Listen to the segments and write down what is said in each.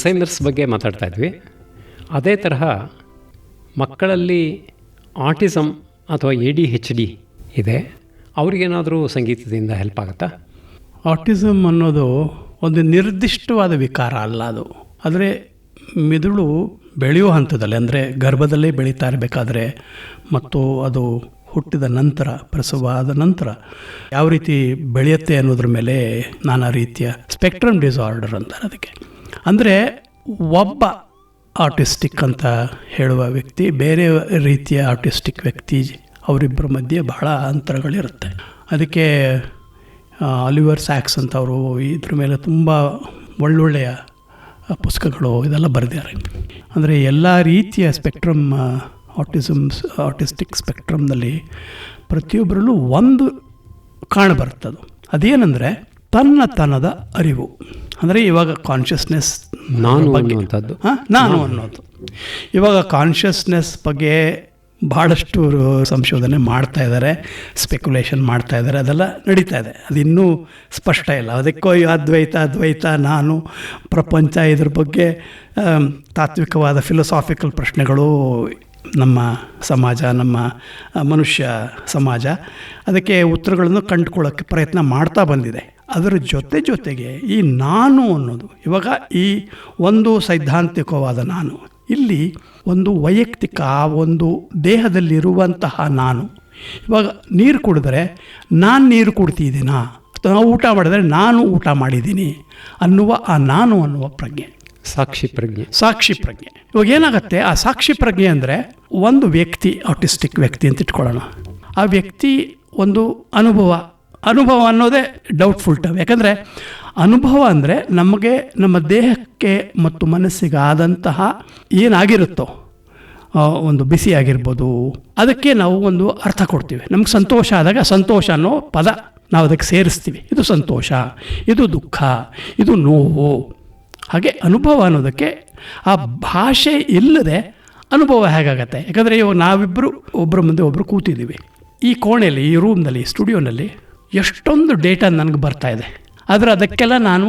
Alzheimer's ಬಗ್ಗೆ ಮಾತಾಡ್ತಾ ಇದ್ವಿ. ಅದೇ ತರಹ ಮಕ್ಕಳಲ್ಲಿ ಆಟಿಸಮ್ ಅಥವಾ ADHD ಇದೆ, ಅವ್ರಿಗೇನಾದರೂ ಸಂಗೀತದಿಂದ ಹೆಲ್ಪ್ ಆಗುತ್ತಾ? ಆಟಿಸಮ್ ಅನ್ನೋದು ಒಂದು ನಿರ್ದಿಷ್ಟವಾದ ವಿಕಾರ ಅಲ್ಲ. ಅದು ಆದರೆ ಮೆದುಳು ಬೆಳೆಯುವ ಹಂತದಲ್ಲಿ, ಅಂದರೆ ಗರ್ಭದಲ್ಲೇ ಬೆಳೀತಾ ಇರಬೇಕಾದ್ರೆ ಮತ್ತು ಅದು ಹುಟ್ಟಿದ ನಂತರ, ಪ್ರಸವ ಆದ ನಂತರ ಯಾವ ರೀತಿ ಬೆಳೆಯುತ್ತೆ ಅನ್ನೋದ್ರ ಮೇಲೆ ನಾನಾ ರೀತಿಯ ಸ್ಪೆಕ್ಟ್ರಮ್ ಡಿಸಾರ್ಡರ್ ಅಂತಾರೆ ಅದಕ್ಕೆ. ಅಂದರೆ ಒಬ್ಬ ಆಟಿಸ್ಟಿಕ್ ಅಂತ ಹೇಳುವ ವ್ಯಕ್ತಿ ಬೇರೆ ರೀತಿಯ ಆಟಿಸ್ಟಿಕ್ ವ್ಯಕ್ತಿ, ಅವರಿಬ್ಬರ ಮಧ್ಯೆ ಬಹಳ ಅಂತರಗಳಿರುತ್ತೆ. ಅದಕ್ಕೆ ಆಲಿವರ್ ಸ್ಯಾಕ್ಸ್ ಅಂತವರು ಇದ್ರ ಮೇಲೆ ತುಂಬ ಒಳ್ಳೊಳ್ಳೆಯ ಪುಸ್ತಕಗಳು ಇದೆಲ್ಲ ಬರೆದಿದ್ದಾರೆ. ಅಂದರೆ ಎಲ್ಲ ರೀತಿಯ ಸ್ಪೆಕ್ಟ್ರಮ್ ಆಟಿಸ್ಟಿಕ್ ಸ್ಪೆಕ್ಟ್ರಮ್ನಲ್ಲಿ ಪ್ರತಿಯೊಬ್ಬರಲ್ಲೂ ಒಂದು ಕಾಣಬರ್ತದು. ಅದೇನೆಂದರೆ ತನ್ನತನದ ಅರಿವು. ಅಂದರೆ ಇವಾಗ ಕಾನ್ಷಿಯಸ್ನೆಸ್ ನಾನು ಅನ್ನೋದು. ಇವಾಗ ಕಾನ್ಷಿಯಸ್ನೆಸ್ ಬಗ್ಗೆ ಭಾಳಷ್ಟು ಸಂಶೋಧನೆ ಮಾಡ್ತಾ ಇದ್ದಾರೆ, ಸ್ಪೆಕ್ಯುಲೇಷನ್ ಮಾಡ್ತಾ ಇದ್ದಾರೆ, ಅದೆಲ್ಲ ನಡೀತಾ ಇದೆ. ಅದು ಇನ್ನೂ ಸ್ಪಷ್ಟ ಇಲ್ಲ. ಅದಕ್ಕೋ ಅದ್ವೈತ, ನಾನು, ಪ್ರಪಂಚ, ಇದ್ರ ಬಗ್ಗೆ ತಾತ್ವಿಕವಾದ ಫಿಲಸಾಫಿಕಲ್ ಪ್ರಶ್ನೆಗಳು ನಮ್ಮ ಸಮಾಜ, ನಮ್ಮ ಮನುಷ್ಯ ಸಮಾಜ ಅದಕ್ಕೆ ಉತ್ತರಗಳನ್ನು ಕಂಡುಕೊಳ್ಳೋಕ್ಕೆ ಪ್ರಯತ್ನ ಮಾಡ್ತಾ ಬಂದಿದೆ. ಅದರ ಜೊತೆಗೆ ಈ ನಾನು ಅನ್ನೋದು, ಇವಾಗ ಈ ಒಂದು ಸೈದ್ಧಾಂತಿಕವಾದ ನಾನು, ಇಲ್ಲಿ ಒಂದು ವೈಯಕ್ತಿಕ ಒಂದು ದೇಹದಲ್ಲಿರುವಂತಹ ನಾನು. ಇವಾಗ ನೀರು ಕುಡಿದ್ರೆ ನಾನು ನೀರು ಕುಡ್ತಿದ್ದೀನಾ, ಅಥವಾ ಊಟ ಮಾಡಿದ್ರೆ ನಾನು ಊಟ ಮಾಡಿದ್ದೀನಿ ಅನ್ನುವ ಆ ನಾನು ಅನ್ನುವ ಪ್ರಜ್ಞೆ, ಸಾಕ್ಷಿ ಪ್ರಜ್ಞೆ. ಇವಾಗ ಏನಾಗುತ್ತೆ, ಆ ಸಾಕ್ಷಿ ಪ್ರಜ್ಞೆ ಅಂದರೆ ಒಂದು ವ್ಯಕ್ತಿ, ಆಟಿಸ್ಟಿಕ್ ವ್ಯಕ್ತಿ ಅಂತ ಇಟ್ಕೊಳ್ಳೋಣ. ಆ ವ್ಯಕ್ತಿ ಒಂದು ಅನುಭವ ಅನ್ನೋದೇ ಡೌಟ್ಫುಲ್ ಟರ್ಮ್. ಯಾಕಂದರೆ ಅನುಭವ ಅಂದರೆ ನಮಗೆ ನಮ್ಮ ದೇಹಕ್ಕೆ ಮತ್ತು ಮನಸ್ಸಿಗೆ ಆದಂತಹ ಏನಾಗಿರುತ್ತೋ, ಒಂದು ಬಿಸಿ ಆಗಿರ್ಬೋದು, ಅದಕ್ಕೆ ನಾವು ಒಂದು ಅರ್ಥ ಕೊಡ್ತೀವಿ. ನಮ್ಗೆ ಸಂತೋಷ ಆದಾಗ ಸಂತೋಷ ಅನ್ನೋ ಪದ ನಾವು ಅದಕ್ಕೆ ಸೇರಿಸ್ತೀವಿ. ಇದು ಸಂತೋಷ, ಇದು ದುಃಖ, ಇದು ನೋವು. ಹಾಗೆ ಅನುಭವ ಅನ್ನೋದಕ್ಕೆ ಆ ಭಾಷೆ ಇಲ್ಲದೆ ಅನುಭವ ಹೇಗಾಗತ್ತೆ? ಯಾಕಂದರೆ ಇವಾಗ ನಾವಿಬ್ಬರು ಒಬ್ಬರ ಮುಂದೆ ಒಬ್ಬರು ಕೂತಿದ್ದೀವಿ. ಈ ಕೋಣೆಯಲ್ಲಿ, ಈ ರೂಮ್ನಲ್ಲಿ, ಸ್ಟುಡಿಯೋನಲ್ಲಿ ಎಷ್ಟೊಂದು ಡೇಟಾ ನನಗೆ ಬರ್ತಾ ಇದೆ. ಆದರೆ ಅದಕ್ಕೆಲ್ಲ ನಾನು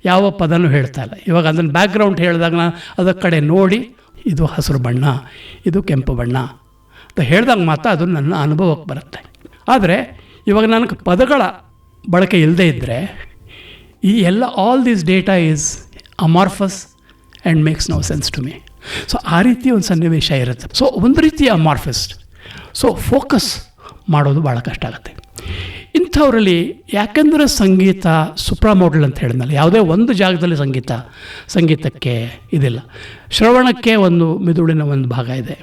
ಯಾವ ಪದನೂ ಹೇಳ್ತಾ ಇಲ್ಲ. ಇವಾಗ ಅದನ್ನು ಬ್ಯಾಕ್ಗ್ರೌಂಡ್ ಹೇಳಿದಾಗ ನಾನು ಅದರ ಕಡೆ ನೋಡಿ, ಇದು ಹಸಿರು ಬಣ್ಣ, ಇದು ಕೆಂಪು ಬಣ್ಣ ಅಂತ ಹೇಳಿದಾಗ ಮಾತ್ರ ಅದು ನನ್ನ ಅನುಭವಕ್ಕೆ ಬರುತ್ತೆ. ಆದರೆ ಇವಾಗ ನನಗೆ ಪದಗಳ ಬಳಕೆ ಇಲ್ಲದೇ ಇದ್ದರೆ ಈ ಎಲ್ಲ all this data is amorphous and makes no sense to me. So ಆ ರೀತಿ ಒಂದು ಸನ್ನಿವೇಶ ಇರುತ್ತೆ. ಸೊ ಒಂದು ರೀತಿಯ ಅಮಾರ್ಫಿಸ್ಟ್. ಸೊ ಫೋಕಸ್ ಮಾಡೋದು ಭಾಳ ಕಷ್ಟ ಆಗುತ್ತೆ ಇಂಥವರಲ್ಲಿ. ಯಾಕೆಂದರೆ ಸಂಗೀತ ಸುಪ್ರಾಮೋಡಲ್ ಅಂತ ಹೇಳಿದ್ನಲ್ಲ, ಯಾವುದೇ ಒಂದು ಜಾಗದಲ್ಲಿ ಸಂಗೀತಕ್ಕೆ ಇದಿಲ್ಲ. ಶ್ರವಣಕ್ಕೆ ಒಂದು ಮೆದುಳಿನ ಒಂದು ಭಾಗ ಇದೆ,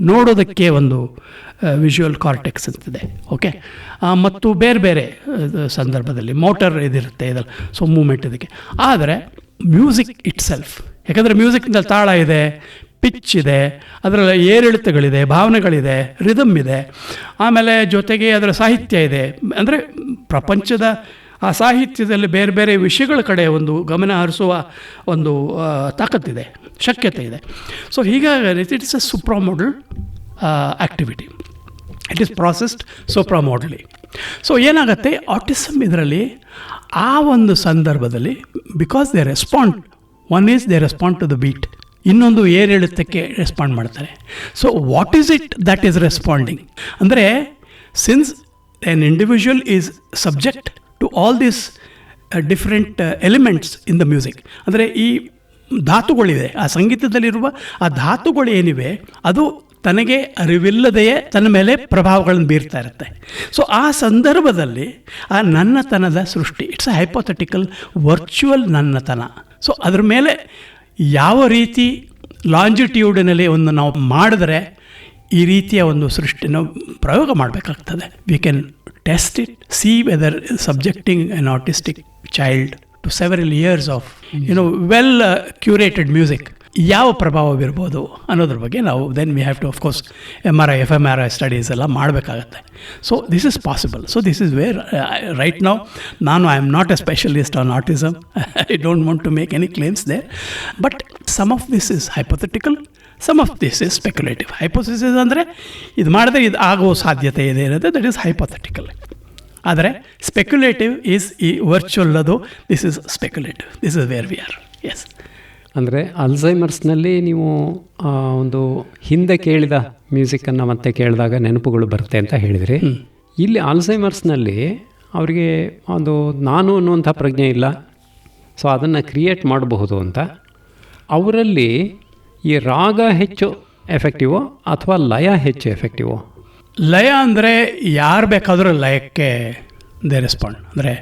ನೋಡೋದಕ್ಕೆ ಒಂದು ವಿಜುವಲ್ ಕಾರ್ಟೆಕ್ಸ್ ಅಂತಿದೆ. ಓಕೆ, ಮತ್ತು ಬೇರೆ ಬೇರೆ ಸಂದರ್ಭದಲ್ಲಿ ಮೋಟರ್ ಇದಿರುತ್ತೆ, ಇದೆಲ್ಲ. ಸೊ ಮೂಮೆಂಟ್ ಇದಕ್ಕೆ. ಆದರೆ ಮ್ಯೂಸಿಕ್ ಇಟ್ ಸೆಲ್ಫ್, ಯಾಕಂದರೆ ಮ್ಯೂಸಿಕ್ನಲ್ಲಿ ತಾಳ ಇದೆ, ಪಿಚ್ ಇದೆ, ಅದರಲ್ಲಿ ಏರಿಳಿತಗಳಿದೆ, ಭಾವನೆಗಳಿದೆ, ರಿದಮ್ ಇದೆ, ಆಮೇಲೆ ಜೊತೆಗೆ ಅದರ ಸಾಹಿತ್ಯ ಇದೆ. ಅಂದರೆ ಪ್ರಪಂಚದ ಆ ಸಾಹಿತ್ಯದಲ್ಲಿ ಬೇರೆ ಬೇರೆ ವಿಷಯಗಳ ಕಡೆ ಒಂದು ಗಮನ ಹರಿಸುವ ಒಂದು ತಾಕತ್ತಿದೆ, ಶಕ್ಯತೆ ಇದೆ. ಸೊ ಹೀಗಾಗಿ it is a supramodal activity. It is processed supramodally. So ಏನಾಗುತ್ತೆ, ಆಟಿಸಮ್ ಇದರಲ್ಲಿ ಆ ಒಂದು ಸಂದರ್ಭದಲ್ಲಿ because they respond, one is they respond to the beat, ಇನ್ನೊಂದು ಏರಿಳಿತಕ್ಕೆ ರೆಸ್ಪಾಂಡ್ ಮಾಡ್ತಾರೆ. So what is it that is responding ಅಂದರೆ, since an individual is subject to all this different elements in the music. ಅಂದರೆ ಈ ಧಾತುಗಳಿವೆ, ಆ ಸಂಗೀತದಲ್ಲಿರುವ ಆ ಧಾತುಗಳು ಏನಿವೆ ಅದು ತನಗೆ ಅರಿವಿಲ್ಲದೆಯೇ ತನ್ನ ಮೇಲೆ ಪ್ರಭಾವಗಳನ್ನು ಬೀರ್ತಾ ಇರುತ್ತೆ. ಸೊ ಆ ಸಂದರ್ಭದಲ್ಲಿ ಆ ನನ್ನತನದ ಸೃಷ್ಟಿ, ಇಟ್ಸ್ ಅ ಹೈಪೋಥೆಟಿಕಲ್ ವರ್ಚುವಲ್ ನನ್ನತನ. ಸೊ ಅದ್ರ ಮೇಲೆ ಯಾವ ರೀತಿ ಲಾಂಜಿಟ್ಯೂಡಿನಲ್ಲಿ ಒಂದು ನಾವು ಮಾಡಿದ್ರೆ ಈ ರೀತಿಯ ಒಂದು ಸೃಷ್ಟಿನ ಪ್ರಯೋಗ ಮಾಡಬೇಕಾಗ್ತದೆ. We can test it, see whether subjecting an autistic child to several years of well curated music ಯಾವ ಪ್ರಭಾವ ಬೀರ್ಬೋದು ಅನ್ನೋದ್ರ ಬಗ್ಗೆ ನಾವು then we have to of course MRI FMRI studies ಎಲ್ಲ ಮಾಡಬೇಕಾಗತ್ತೆ. So this is possible. So this is where right now I am not a specialist on autism. I don't want to make any claims there, but some of this is hypothetical, some of this is speculative. Hypothesis ಅಂದರೆ ಇದು ಮಾಡಿದ್ರೆ ಇದು ಆಗೋ ಸಾಧ್ಯತೆ ಇದೆ ಇರುತ್ತೆ, that is hypothetical. ಆದರೆ speculative is ಈ ವರ್ಚುವಲ್, ಅದು this is speculative. This is where we are. ಎಸ್. ಅಂದರೆ ಅಲ್ಝೈಮರ್ಸ್ನಲ್ಲಿ ನೀವು ಒಂದು ಹಿಂದೆ ಕೇಳಿದ ಮ್ಯೂಸಿಕ್ಕನ್ನು ಮತ್ತೆ ಕೇಳಿದಾಗ ನೆನಪುಗಳು ಬರುತ್ತೆ ಅಂತ ಹೇಳಿದ್ರಿ. ಇಲ್ಲಿ ಅಲ್ಝೈಮರ್ಸ್ನಲ್ಲಿ ಅವರಿಗೆ ಒಂದು ನಾನು ಅನ್ನುವಂಥ ಪ್ರಜ್ಞೆ ಇಲ್ಲ, ಸೊ ಅದನ್ನು ಕ್ರಿಯೇಟ್ ಮಾಡಬಹುದು ಅಂತ. ಅವರಲ್ಲಿ ಈ ರಾಗ ಹೆಚ್ಚು ಎಫೆಕ್ಟಿವೋ ಅಥವಾ ಲಯ ಹೆಚ್ಚು ಎಫೆಕ್ಟಿವೋ? ಲಯ ಅಂದರೆ ಯಾರು ಬೇಕಾದರೂ ಲಯಕ್ಕೆ ದೇ ರೆಸ್ಪಾಂಡ್, ಅಂದರೆ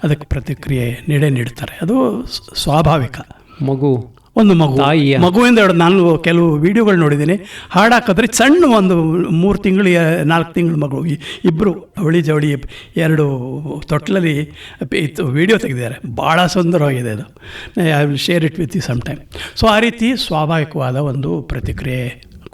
ಅದಕ್ಕೆ ಪ್ರತಿಕ್ರಿಯೆ ನೀಡ್ತಾರೆ. ಅದು ಸ್ವಾಭಾವಿಕ. ಒಂದು ಮಗುವಿಂದ ನಾನು ಕೆಲವು ವಿಡಿಯೋಗಳು ನೋಡಿದ್ದೀನಿ, ಹಾಡು ಹಾಕಿದ್ರೆ ಸಣ್ಣ ಒಂದು 3 ತಿಂಗಳು 4 ತಿಂಗಳು ಮಗು, ಇಬ್ಬರು ಅವಳಿ ಜವಳಿ 2 ತೊಟ್ಲಲ್ಲಿ ವಿಡಿಯೋ ತೆಗೆದಿದ್ದಾರೆ. ಭಾಳ ಸುಂದರವಾಗಿದೆ ಅದು. I will share it with you some time. So ಆ ರೀತಿ ಸ್ವಾಭಾವಿಕವಾದ ಒಂದು ಪ್ರತಿಕ್ರಿಯೆ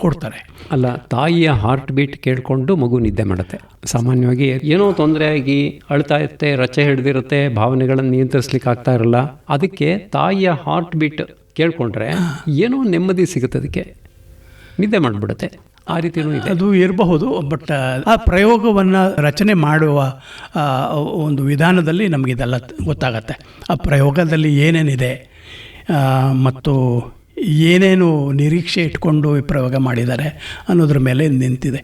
ಕೊಡ್ತಾರೆ. ಅಲ್ಲ, ತಾಯಿಯ ಹಾರ್ಟ್ ಬೀಟ್ ಕೇಳಿಕೊಂಡು ಮಗು ನಿದ್ದೆ ಮಾಡುತ್ತೆ. ಸಾಮಾನ್ಯವಾಗಿ ಏನೋ ತೊಂದರೆ ಆಗಿ ಅಳ್ತಾ ಇರುತ್ತೆ, ರಚೆ ಹಿಡಿದಿರುತ್ತೆ, ಭಾವನೆಗಳನ್ನು ನಿಯಂತ್ರಿಸ್ಲಿಕ್ಕೆ ಆಗ್ತಾ ಇರಲ್ಲ. ಅದಕ್ಕೆ ತಾಯಿಯ ಹಾರ್ಟ್ ಬೀಟ್ ಕೇಳಿಕೊಂಡ್ರೆ ಏನೋ ನೆಮ್ಮದಿ ಸಿಗುತ್ತೆ, ಅದಕ್ಕೆ ನಿದ್ದೆ ಮಾಡಿಬಿಡುತ್ತೆ. ಆ ರೀತಿಯೂ ಇದೆ. ಅದು ಇರಬಹುದು. ಬಟ್ ಆ ಪ್ರಯೋಗವನ್ನು ರಚನೆ ಮಾಡುವ ಒಂದು ವಿಧಾನದಲ್ಲಿ ನಮಗಿದೆಲ್ಲ ಗೊತ್ತಾಗತ್ತೆ. ಆ ಪ್ರಯೋಗದಲ್ಲಿ ಏನೇನಿದೆ ಮತ್ತು ಏನೇನು ನಿರೀಕ್ಷೆ ಇಟ್ಕೊಂಡು ಈ ಪ್ರಯೋಗ ಮಾಡಿದ್ದಾರೆ ಅನ್ನೋದ್ರ ಮೇಲೆ ನಿಂತಿದೆ.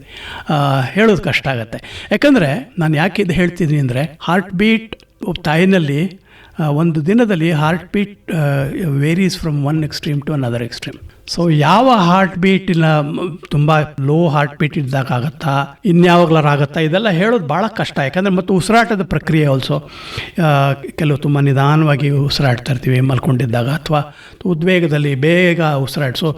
ಹೇಳೋದು ಕಷ್ಟ ಆಗುತ್ತೆ. ಯಾಕಂದರೆ ನಾನು ಯಾಕೆ ಇದು ಹೇಳ್ತಿದ್ದೀನಿ ಅಂದರೆ, ಹಾರ್ಟ್ ಬೀಟ್ ತಾಯಿನಲ್ಲಿ ಒಂದು ದಿನದಲ್ಲಿ heart beat varies from one extreme to another extreme. So ಯಾವ ಹಾರ್ಟ್ ಬೀಟಿನ ತುಂಬ ಲೋ ಹಾರ್ಟ್ ಬೀಟ್ ಇದ್ದಾಗ ಆಗುತ್ತಾ, ಇನ್ಯಾವಾಗಲಾಗುತ್ತಾ, ಇದೆಲ್ಲ ಹೇಳೋದು ಭಾಳ ಕಷ್ಟ. ಯಾಕಂದರೆ ಮತ್ತು ಉಸಿರಾಟದ ಪ್ರಕ್ರಿಯೆ ಆಲ್ಸೋ ಕೆಲವು ತುಂಬ ನಿಧಾನವಾಗಿ ಉಸಿರಾಡ್ತಾ ಇರ್ತೀವಿ ಮಲ್ಕೊಂಡಿದ್ದಾಗ, ಅಥವಾ ಉದ್ವೇಗದಲ್ಲಿ ಬೇಗ ಉಸಿರಾಡಿಸೋ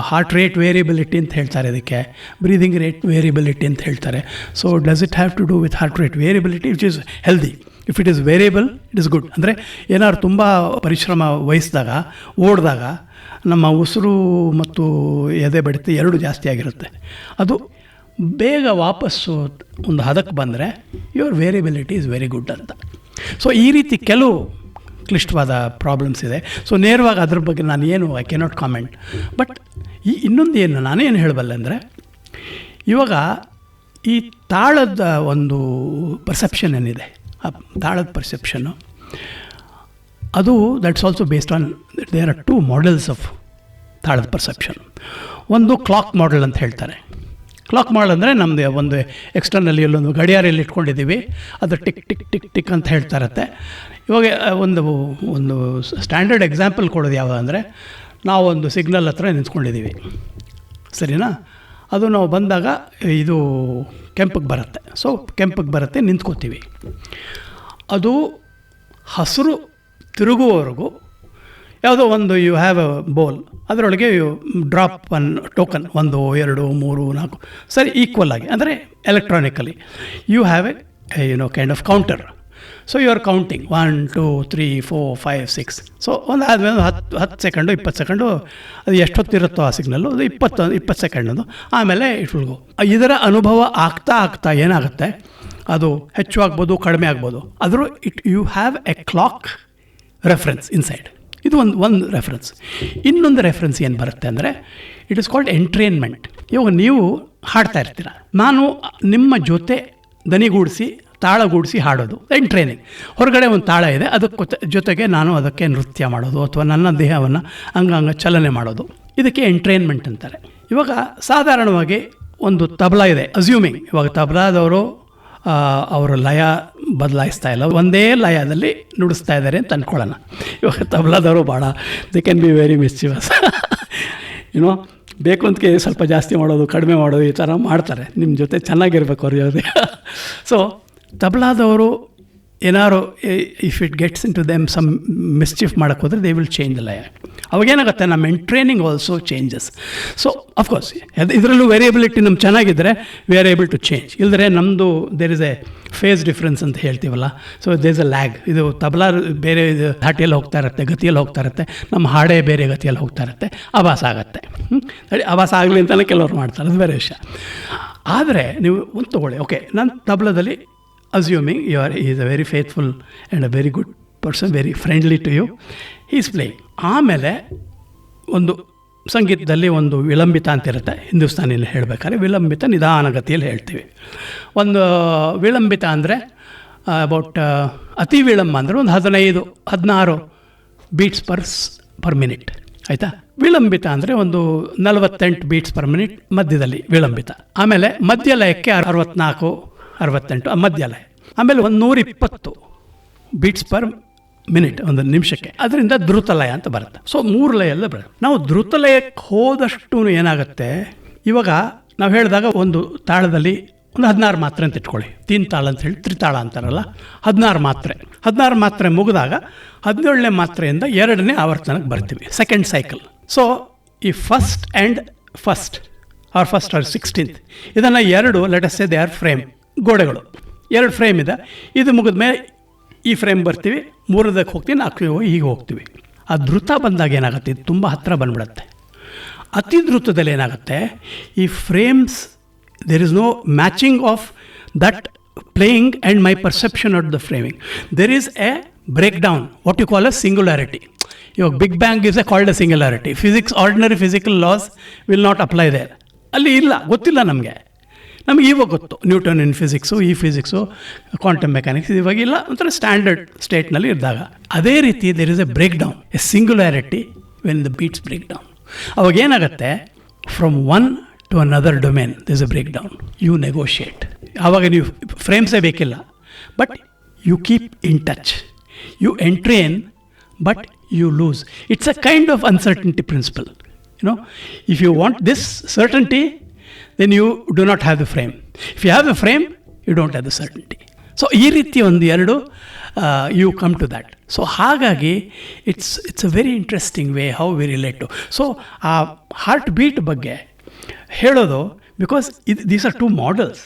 ಹಾರ್ಟ್ ರೇಟ್ ವೇರಿಯಬಿಲಿಟಿ ಅಂತ ಹೇಳ್ತಾರೆ. ಇದಕ್ಕೆ ಬ್ರೀದಿಂಗ್ ರೇಟ್ ವೇರಿಯಬಿಲಿಟಿ ಅಂತ ಹೇಳ್ತಾರೆ. So does it have to do with heart rate variability which is healthy. If it is variable it is good. ಅಂದರೆ ಏನಾದ್ರು ತುಂಬ ಪರಿಶ್ರಮ ವಹಿಸಿದಾಗ, ಓಡಿದಾಗ ನಮ್ಮ ಉಸಿರು ಮತ್ತು ಎದೆ ಬಡಿತ 2 ಜಾಸ್ತಿ ಆಗಿರುತ್ತೆ. ಅದು ಬೇಗ ವಾಪಸ್ಸು ಒಂದು ಹದಕ್ಕೆ ಬಂದರೆ your variability is very good ಅಂತ. ಸೊ ಈ ರೀತಿ ಕೆಲವು ಕ್ಲಿಷ್ಟವಾದ ಪ್ರಾಬ್ಲಮ್ಸ್ ಇದೆ. ಸೊ ನೇರವಾಗಿ ಅದ್ರ ಬಗ್ಗೆ ನಾನು ಏನು ಐ ಕೆನಾಟ್ ಕಾಮೆಂಟ್. ಬಟ್ ಇನ್ನೊಂದು ಏನು ನಾನೇನು ಹೇಳಬಲ್ಲೆ ಅಂದರೆ, ಇವಾಗ ಈ ತಾಳದ ಒಂದು ಪರ್ಸೆಪ್ಷನ್ ಏನಿದೆ, ಆ ತಾಳದ ಪರ್ಸೆಪ್ಷನ್ನು, ಅದು that's also based on there are 2 models of ತಾಳದ ಪರ್ಸೆಪ್ಷನ್. ಒಂದು ಕ್ಲಾಕ್ ಮಾಡೆಲ್ ಅಂತ ಹೇಳ್ತಾರೆ. ಕ್ಲಾಕ್ ಮಾಡೆಲ್ ಅಂದರೆ ನಮ್ಮದು ಒಂದು ಎಕ್ಸ್ಟರ್ನಲ್ಲಿ ಇಲ್ಲೊಂದು ಗಡಿಯಾರಲ್ಲಿ ಇಟ್ಕೊಂಡಿದ್ದೀವಿ, ಅದು ಟಿಕ್ ಟಿಕ್ ಟಿಕ್ ಟಿಕ್ ಅಂತ ಹೇಳ್ತಾ ಇರುತ್ತೆ. ಇವಾಗ ಒಂದು ಸ್ಟ್ಯಾಂಡರ್ಡ್ ಎಕ್ಸಾಂಪಲ್ ಕೊಡೋದು ಯಾವುದು ಅಂದರೆ, ನಾವೊಂದು ಸಿಗ್ನಲ್ ಹತ್ರ ನಿಂತ್ಕೊಂಡಿದ್ದೀವಿ, ಸರಿನಾ? ಅದು ನಾವು ಬಂದಾಗ ಇದು ಕೆಂಪಿಗೆ ಬರುತ್ತೆ. ಸೊ ಕೆಂಪಿಗೆ ಬರುತ್ತೆ, ನಿಂತ್ಕೋತೀವಿ. ಅದು ಹಸಿರು ತಿರುಗುವವರೆಗೂ ಯಾವುದೋ ಒಂದು ಯು ಹ್ಯಾವ್ ಅ ಬೋಲ್, ಅದರೊಳಗೆ ಯು ಡ್ರಾಪ್ 1 ಟೋಕನ್, 1 2 3 4 ಸರಿ ಈಕ್ವಲ್ ಆಗಿ, ಅಂದರೆ electronically you have a kind of counter. So you are counting 1 2 3 4 5 6. So ಒಂದು ಆದಮೇಲೆ 10 ಸೆಕೆಂಡು 20 ಸೆಕೆಂಡು ಅದು ಎಷ್ಟೊತ್ತಿರುತ್ತೋ ಆ ಸಿಗ್ನಲ್ಲು, ಅದು 20 ಸೆಕೆಂಡದು, ಆಮೇಲೆ ಇಟ್ ವಿಲ್ ಗೋ. ಇದರ ಅನುಭವ ಆಗ್ತಾ ಏನಾಗುತ್ತೆ, ಅದು ಹೆಚ್ಚು ಆಗ್ಬೋದು, ಕಡಿಮೆ ಆಗ್ಬೋದು. ಆದರೂ you have a clock reference inside. ಇದು ಒಂದು ರೆಫರೆನ್ಸ್. ಇನ್ನೊಂದು ರೆಫರೆನ್ಸ್ ಏನು ಬರುತ್ತೆ ಅಂದರೆ, ಇಟ್ ಇಸ್ ಕಾಲ್ಡ್ ಎಂಟ್ರೇನ್ಮೆಂಟ್. ಇವಾಗ ನೀವು ಹಾಡ್ತಾ ಇರ್ತೀರ, ನಾನು ನಿಮ್ಮ ಜೊತೆ ದನಿಗೂಡಿಸಿ ತಾಳಗೂಡಿಸಿ ಹಾಡೋದು ಎಂಟ್ರೇನಿಂಗ್. ಹೊರಗಡೆ ಒಂದು ತಾಳ ಇದೆ, ಅದಕ್ಕೆ ಜೊತೆಗೆ ನಾನು ಅದಕ್ಕೆ ನೃತ್ಯ ಮಾಡೋದು ಅಥವಾ ನನ್ನ ದೇಹವನ್ನು ಅಂಗಾಂಗ ಚಲನೆ ಮಾಡೋದು, ಇದಕ್ಕೆ ಎಂಟ್ರೇನ್ಮೆಂಟ್ ಅಂತಾರೆ. ಇವಾಗ ಸಾಧಾರಣವಾಗಿ ಒಂದು ತಬಲಾ ಇದೆ, ಅಸ್ಯೂಮಿಂಗ್ ಇವಾಗ ತಬಲಾದವರು ಅವರ ಲಯ ಬದಲಾಯಿಸ್ತಾ ಇಲ್ಲ, ಒಂದೇ ಲಯದಲ್ಲಿ ನುಡಿಸ್ತಾ ಇದ್ದಾರೆ ಅಂತ ಅಂದ್ಕೊಳ್ಳೋಣ. ಇವಾಗ ತಬಲಾದವರು ಭಾಳ ದೇ ಕ್ಯಾನ್ ಬಿ ವೆರಿ ಮಿಸ್ಚಿವಸ್. ಬೇಕು ಅಂತಕ್ಕೆ ಸ್ವಲ್ಪ ಜಾಸ್ತಿ ಮಾಡೋದು, ಕಡಿಮೆ ಮಾಡೋದು, ಈ ಥರ ಮಾಡ್ತಾರೆ. ನಿಮ್ಮ ಜೊತೆ ಚೆನ್ನಾಗಿರ್ಬೇಕು ಅವ್ರ ಜೊತೆ. ಸೊ ತಬಲಾದವರು ಏನಾರು if it gets in to them some mischief ಮಾಡೋಕ್ಕೆ ಹೋದರೆ ದೇ ವಿಲ್ ಚೇಂಜ್ ದ ಲಯ. ಅವಾಗೇನಾಗುತ್ತೆ, ನಮ್ಮ entraining also changes. So of course ಇದರಲ್ಲೂ ವೇರಿಯಬಿಲಿಟಿ ನಮ್ಗೆ ಚೆನ್ನಾಗಿದ್ದರೆ we are able to change. ಇಲ್ಲದ್ರೆ ನಮ್ಮದು there is a phase difference ಅಂತ ಹೇಳ್ತೀವಲ್ಲ, so there is a lag. ಇದು ತಬಲಾ ಬೇರೆ ಧಾಟಿಯಲ್ಲಿ ಹೋಗ್ತಾ ಇರುತ್ತೆ, ಗತಿಯಲ್ಲಿ ಹೋಗ್ತಾ ಇರುತ್ತೆ, ನಮ್ಮ ಹಾಡೇ ಬೇರೆ ಗತಿಯಲ್ಲಿ ಹೋಗ್ತಾ ಇರುತ್ತೆ, ಆಭಾಸ ಆಗುತ್ತೆ. ಆಭಾಸ ಆಗಲಿ ಅಂತಲೇ ಕೆಲವ್ರು ಮಾಡ್ತಾರೆ, ಅದು ಬೇರೆ ವಿಷಯ. ಆದರೆ ನೀವು ಒಂದು ತೊಗೊಳ್ಳಿ, ಓಕೆ, ನಾನು ತಬಲದಲ್ಲಿ assuming he is a very faithful and a very good person, very friendly to you, he is playing. ಆಮೇಲೆ ಒಂದು ಸಂಗೀತದಲ್ಲಿ ಒಂದು ವಿಳಂಬಿತ ಅಂತಿರುತ್ತೆ, ಹಿಂದೂಸ್ತಾನಿಯಲ್ಲಿ ಹೇಳಬೇಕಾದ್ರೆ ವಿಳಂಬಿತ ನಿಧಾನಗತಿಯಲ್ಲಿ ಹೇಳ್ತೀವಿ. ಒಂದು ವಿಳಂಬಿತ ಅಂದರೆ ಅಬೌಟ್ ಅತಿ ವಿಳಂಬ ಅಂದರೆ ಒಂದು 15-16 ಬೀಟ್ಸ್ ಪರ್ ಮಿನಿಟ್. ಆಯಿತಾ. ವಿಳಂಬಿತ ಅಂದರೆ ಒಂದು 48 ಬೀಟ್ಸ್ ಪರ್ ಮಿನಿಟ್ ಮಧ್ಯದಲ್ಲಿ ವಿಳಂಬಿತ. ಆಮೇಲೆ ಮಧ್ಯಲಯಕ್ಕೆ 64, 68 ಮಧ್ಯಲಯ. ಆಮೇಲೆ 120 ಬೀಟ್ಸ್ ಪರ್ ಮಿನಿಟ್, ಒಂದು ನಿಮಿಷಕ್ಕೆ. ಅದರಿಂದ ದ್ರುತಲಯ ಅಂತ ಬರುತ್ತೆ. ಸೊ 3 ಲಯ ಎಲ್ಲ ಬರುತ್ತೆ. ನಾವು ದ್ರುತಲಯಕ್ಕೆ ಹೋದಷ್ಟು ಏನಾಗುತ್ತೆ, ಇವಾಗ ನಾವು ಹೇಳಿದಾಗ ಒಂದು ತಾಳದಲ್ಲಿ ಒಂದು 16 ಮಾತ್ರೆ ಅಂತ ಇಟ್ಕೊಳ್ಳಿ. 3 ತಾಳ ಅಂತ ಹೇಳಿ ತ್ರಿತಾಳ ಅಂತಾರಲ್ಲ, 16 ಮಾತ್ರೆ ಮುಗಿದಾಗ 17ನೇ ಮಾತ್ರೆಯಿಂದ 2ನೇ ಆವರ್ತನಕ್ಕೆ ಬರ್ತೀವಿ, ಸೆಕೆಂಡ್ ಸೈಕಲ್. ಸೊ ಈ ಫಸ್ಟ್ ಆರ್ 16th ಇದನ್ನು 2 ಲೆಟಸ್ ದೇ ಆರ್ ಫ್ರೇಮ್, ಗೋಡೆಗಳು 2 ಫ್ರೇಮ್ ಇದೆ. ಇದು ಮುಗಿದ ಮೇಲೆ ಈ ಫ್ರೇಮ್ ಬರ್ತೀವಿ, 3ಕ್ಕೆ ಹೋಗ್ತೀವಿ, 4ಕ್ಕೆ ಹೀಗೆ ಹೋಗ್ತೀವಿ. ಆ ದ್ರುತ ಬಂದಾಗ ಏನಾಗುತ್ತೆ, ಇದು ತುಂಬ ಹತ್ತಿರ ಬಂದ್ಬಿಡುತ್ತೆ. ಅತಿ ದ್ರುತದಲ್ಲಿ ಏನಾಗುತ್ತೆ, ಈ frames there is no matching of that playing and my perception of the framing. There is a breakdown, what you call a singularity. Your Big Bang is called a singularity. Physics, ordinary physical laws will not apply there. ಅಲ್ಲಿ ಇಲ್ಲ, ಗೊತ್ತಿಲ್ಲ ನಮಗೆ ಇವಾಗ ಗೊತ್ತು, Newton in physics, ಈ physics, quantum mechanics ಇವಾಗ ಇಲ್ಲ, ಒಂಥರ ಸ್ಟ್ಯಾಂಡರ್ಡ್ ಸ್ಟೇಟ್ನಲ್ಲಿ ಇದ್ದಾಗ. ಅದೇ ರೀತಿ there is a break down, a singularity when the beats break down. ಅವಾಗ ಏನಾಗುತ್ತೆ, from one to another domain this a break down. You negotiate. ಆವಾಗ ನೀವು ಫ್ರೇಮ್ಸೇ ಬೇಕಿಲ್ಲ, but you keep in touch, you entrain, but you lose. It's a kind of uncertainty principle. If you want this certainty, then you do not have the frame. If you have the frame, you don't have the certainty. So ಈ ರೀತಿ ಒಂದು 2 you come to that. So ಹಾಗಾಗಿ it's a very interesting way how we relate to. So ಆ heart beat ಬಗ್ಗೆ ಹೇಳೋದು, because these are 2 models,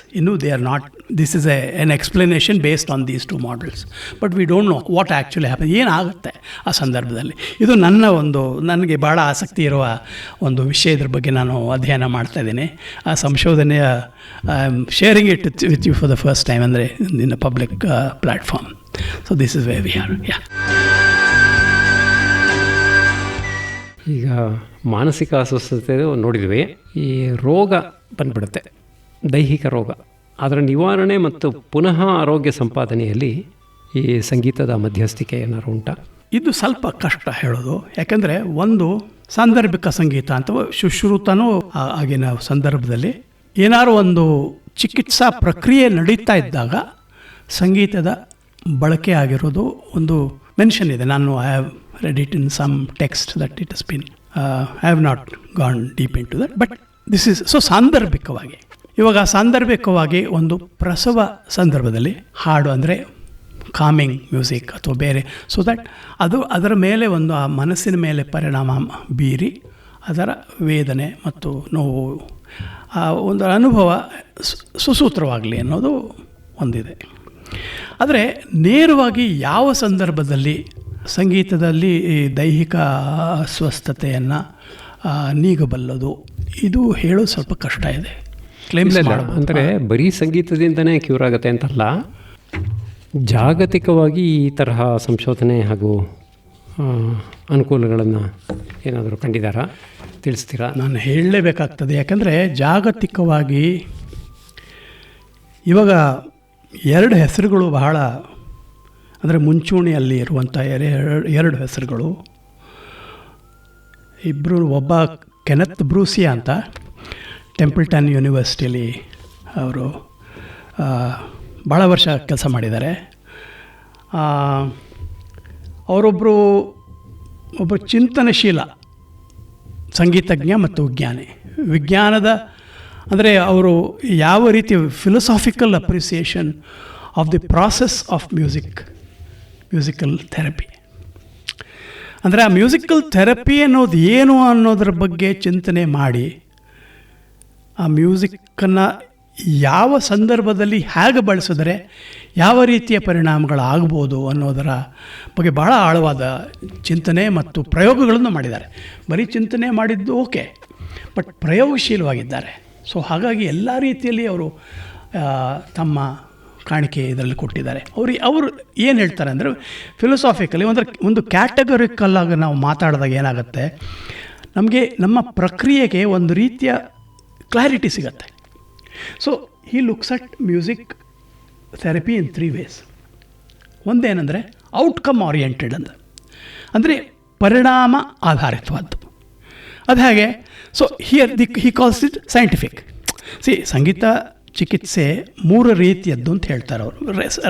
they are not, this is an explanation based on these 2 models, but we don't know what actually happens, ಏನಾಗುತ್ತೆ ಆ ಸಂದರ್ಭದಲ್ಲಿ. ಇದು ನನಗೆ ಭಾಳ ಆಸಕ್ತಿ ಇರುವ ಒಂದು ವಿಷಯದ ಬಗ್ಗೆ ನಾನು ಅಧ್ಯಯನ ಮಾಡ್ತಾ ಇದ್ದೀನಿ. ಆ ಸಂಶೋಧನೆಯ sharing it with you for the first time, ಅಂದರೆ in a public platform. So this is where we are. ಈಗ ಮಾನಸಿಕ ಅಸ್ವಸ್ಥತೆ ನೋಡಿದ್ವಿ. ಈ ರೋಗ ಬಂದ್ಬಿಡುತ್ತೆ, ದೈಹಿಕ ರೋಗ. ಅದರ ನಿವಾರಣೆ ಮತ್ತು ಪುನಃ ಆರೋಗ್ಯ ಸಂಪಾದನೆಯಲ್ಲಿ ಈ ಸಂಗೀತದ ಮಧ್ಯಸ್ಥಿಕೆ ಏನಾದ್ರು ಉಂಟಾ? ಇದು ಸ್ವಲ್ಪ ಕಷ್ಟ ಹೇಳೋದು, ಯಾಕೆಂದರೆ ಒಂದು ಸಾಂದರ್ಭಿಕ ಸಂಗೀತ ಅಥವಾ ಶುಶ್ರೂತನೂ ಆಗಿನ ಸಂದರ್ಭದಲ್ಲಿ ಏನಾದ್ರು ಒಂದು ಚಿಕಿತ್ಸಾ ಪ್ರಕ್ರಿಯೆ ನಡೀತಾ ಇದ್ದಾಗ ಸಂಗೀತದ ಬಳಕೆ ಆಗಿರೋದು ಒಂದು ಮೆನ್ಷನ್ ಇದೆ. ನಾನು I have read it in some text that it has been, I have not gone deep into that, but this is so ಸಾಂದರ್ಭಿಕವಾಗಿ. ಇವಾಗ ಸಾಂದರ್ಭಿಕವಾಗಿ ಒಂದು ಪ್ರಸವ ಸಂದರ್ಭದಲ್ಲಿ ಹಾಡು ಅಂದರೆ ಕಾಮಿಂಗ್ ಮ್ಯೂಸಿಕ್ ಅಥವಾ ಬೇರೆ, ಸೊ ದಟ್ ಅದರ ಮೇಲೆ ಒಂದು ಆ ಮನಸ್ಸಿನ ಮೇಲೆ ಪರಿಣಾಮ ಬೀರಿ ಅದರ ವೇದನೆ ಮತ್ತು ನೋವು, ಆ ಒಂದು ಅನುಭವ ಸುಸೂತ್ರವಾಗಲಿ ಅನ್ನೋದು ಒಂದಿದೆ. ಆದರೆ ನೇರವಾಗಿ ಯಾವ ಸಂದರ್ಭದಲ್ಲಿ ಸಂಗೀತದಲ್ಲಿ ಈ ದೈಹಿಕ ಅಸ್ವಸ್ಥತೆಯನ್ನು ನೀಗಬಲ್ಲದು, ಇದು ಹೇಳೋದು ಸ್ವಲ್ಪ ಕಷ್ಟ ಇದೆ. ಕ್ಲೇಮ್ಸ್ ಅಂದರೆ ಬರೀ ಸಂಗೀತದಿಂದನೇ ಕ್ಯೂರ್ ಆಗುತ್ತೆ ಅಂತಲ್ಲ, ಜಾಗತಿಕವಾಗಿ ಈ ತರಹ ಸಂಶೋಧನೆ ಹಾಗೂ ಅನುಕೂಲಗಳನ್ನು ಏನಾದರೂ ಕಂಡಿದ್ದಾರಾ, ತಿಳಿಸ್ತೀರಾ? ನಾನು ಹೇಳಲೇಬೇಕಾಗ್ತದೆ, ಯಾಕಂದರೆ ಜಾಗತಿಕವಾಗಿ ಇವಾಗ 2 ಹೆಸರುಗಳು ಬಹಳ, ಅಂದರೆ ಮುಂಚೂಣಿಯಲ್ಲಿ ಇರುವಂಥ 2 ಹೆಸರುಗಳು. ಒಬ್ಬ ಕೆನೆತ್ ಬ್ರೂಸಿಯಾ ಅಂತ ಟೆಂಪಲ್ಟನ್ ಯೂನಿವರ್ಸಿಟಿಯಲ್ಲಿ ಅವರು ಭಾಳ ವರ್ಷ ಕೆಲಸ ಮಾಡಿದ್ದಾರೆ. ಒಬ್ಬ ಚಿಂತನಶೀಲ ಸಂಗೀತಜ್ಞ ಮತ್ತು ವಿಜ್ಞಾನದ ಅಂದರೆ ಅವರು ಯಾವ ರೀತಿ philosophical appreciation of the process of musical therapy, ಅಂದರೆ ಆ ಮ್ಯೂಸಿಕಲ್ ಥೆರಪಿ ಅನ್ನೋದು ಏನು ಅನ್ನೋದ್ರ ಬಗ್ಗೆ ಚಿಂತನೆ ಮಾಡಿ ಆ ಮ್ಯೂಸಿಕ್ಕನ್ನು ಯಾವ ಸಂದರ್ಭದಲ್ಲಿ ಹೇಗೆ ಬಳಸಿದರೆ ಯಾವ ರೀತಿಯ ಪರಿಣಾಮಗಳಾಗ್ಬೋದು ಅನ್ನೋದರ ಬಗ್ಗೆ ಭಾಳ ಆಳವಾದ ಚಿಂತನೆ ಮತ್ತು ಪ್ರಯೋಗಗಳನ್ನು ಮಾಡಿದ್ದಾರೆ. ಬರೀ ಚಿಂತನೆ ಮಾಡಿದ್ದು ಓಕೆ, ಬಟ್ ಪ್ರಯೋಗಶೀಲವಾಗಿದ್ದಾರೆ. ಸೊ ಹಾಗಾಗಿ ಎಲ್ಲ ರೀತಿಯಲ್ಲಿ ಅವರು ತಮ್ಮ ಕಾಣಿಕೆ ಇದರಲ್ಲಿ ಕೊಟ್ಟಿದ್ದಾರೆ. ಅವರು ಏನು ಹೇಳ್ತಾರೆ ಅಂದರೆ, ಫಿಲಸಾಫಿಕಲಿ ಒಂದು ಕ್ಯಾಟಗರಿಕಲ್ ಆಗಿ ನಾವು ಮಾತಾಡಿದಾಗ ಏನಾಗುತ್ತೆ, ನಮಗೆ ನಮ್ಮ ಪ್ರಕ್ರಿಯೆಗೆ ಒಂದು ರೀತಿಯ ಕ್ಲಾರಿಟಿ ಸಿಗತ್ತೆ. So he looks at music therapy in 3 ways. ಒಂದೇನೆಂದರೆ ಔಟ್ಕಮ್ ಓರಿಯೆಂಟೆಡ್ ಅಂದರೆ ಪರಿಣಾಮ ಆಧಾರಿತವಾದ್ದು. ಅದು ಹಾಗೆ. So here he calls it scientific. ಸಂಗೀತ ಚಿಕಿತ್ಸೆ 3 ರೀತಿಯದ್ದು ಅಂತ ಹೇಳ್ತಾರೆ ಅವರು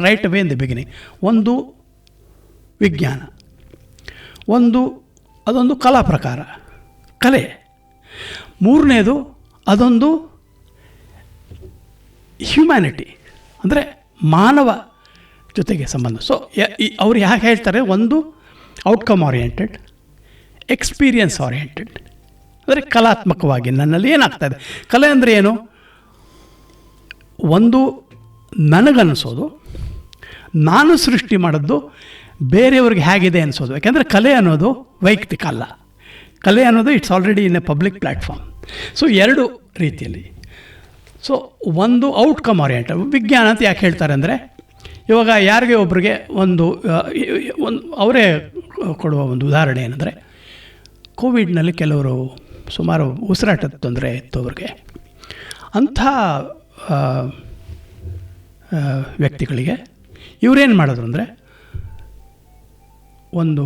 right away in the beginning. ಒಂದು ವಿಜ್ಞಾನ, ಅದೊಂದು ಕಲಾ ಪ್ರಕಾರ, ಕಲೆ. 3ನೇದು ಅದೊಂದು ಹ್ಯುಮ್ಯಾನಿಟಿ, ಅಂದರೆ ಮಾನವ ಜೊತೆಗೆ ಸಂಬಂಧ. ಸೊ ಅವ್ರು ಯಾಕೆ ಹೇಳ್ತಾರೆ, ಒಂದು ಔಟ್ಕಮ್ ಓರಿಯೆಂಟೆಡ್, ಎಕ್ಸ್ಪೀರಿಯನ್ಸ್ ಓರಿಯೆಂಟೆಡ್, ಅಂದರೆ ಕಲಾತ್ಮಕವಾಗಿ ನನ್ನಲ್ಲಿ ಏನಾಗ್ತಾಯಿದೆ. ಕಲೆ ಅಂದರೆ ಏನು? ಒಂದು ನನಗನ್ನಿಸೋದು, ನಾನು ಸೃಷ್ಟಿ ಮಾಡೋದು ಬೇರೆಯವ್ರಿಗೆ ಹೇಗಿದೆ ಅನಿಸೋದು. ಯಾಕೆಂದರೆ ಕಲೆ ಅನ್ನೋದು ವೈಯಕ್ತಿಕ ಅಲ್ಲ, ಕಲೆ ಅನ್ನೋದು it's already in a public platform. So 2 ರೀತಿಯಲ್ಲಿ. ಸೊ ಒಂದು ಔಟ್ಕಮ್ ಓರಿಯೆಂಟೆಡ್ ವಿಜ್ಞಾನ ಅಂತ ಯಾಕೆ ಹೇಳ್ತಾರೆ ಅಂದರೆ, ಇವಾಗ ಯಾರಿಗೆ ಒಬ್ಬರಿಗೆ ಒಂದು ಅವರೇ ಕೊಡುವ ಒಂದು ಉದಾಹರಣೆ ಏನಂದರೆ, ಕೋವಿಡ್ನಲ್ಲಿ ಕೆಲವರು ಸುಮಾರು ಉಸಿರಾಟದ ತೊಂದರೆ ಇತ್ತು ಅವ್ರಿಗೆ. ಅಂಥ ವ್ಯಕ್ತಿಗಳಿಗೆ ಇವರೇನು ಮಾಡಿದ್ರು ಅಂದರೆ, ಒಂದು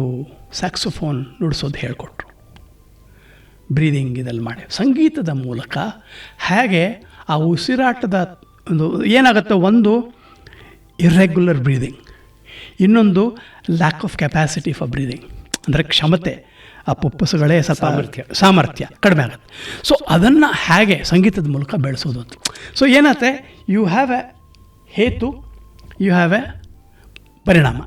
ಸ್ಯಾಕ್ಸೋಫೋನ್ ನುಡಿಸೋದು ಹೇಳಿಕೊಟ್ರು, ಬ್ರೀದಿಂಗ್ ಇದೆಲ್ಲ ಮಾಡಿ ಸಂಗೀತದ ಮೂಲಕ. ಹೇಗೆ ಆ ಉಸಿರಾಟದ ಒಂದು ಏನಾಗುತ್ತೆ, ಒಂದು ಇರ್ರೆಗ್ಯುಲರ್ ಬ್ರೀದಿಂಗ್, ಇನ್ನೊಂದು lack of capacity for breathing, ಅಂದರೆ ಕ್ಷಮತೆ, ಆ ಪುಪ್ಪಸುಗಳೇ ಸ್ವಲ್ಪ ಸಾಮರ್ಥ್ಯ ಕಡಿಮೆ ಆಗುತ್ತೆ. ಸೊ ಅದನ್ನು ಹೇಗೆ ಸಂಗೀತದ ಮೂಲಕ ಬೆಳೆಸೋದು ಅಂತ. ಸೊ ಏನಾಗುತ್ತೆ, ಯು ಹ್ಯಾವ್ ಎ ಹೇತು, ಯು ಹ್ಯಾವ್ ಎ ಪರಿಣಾಮ.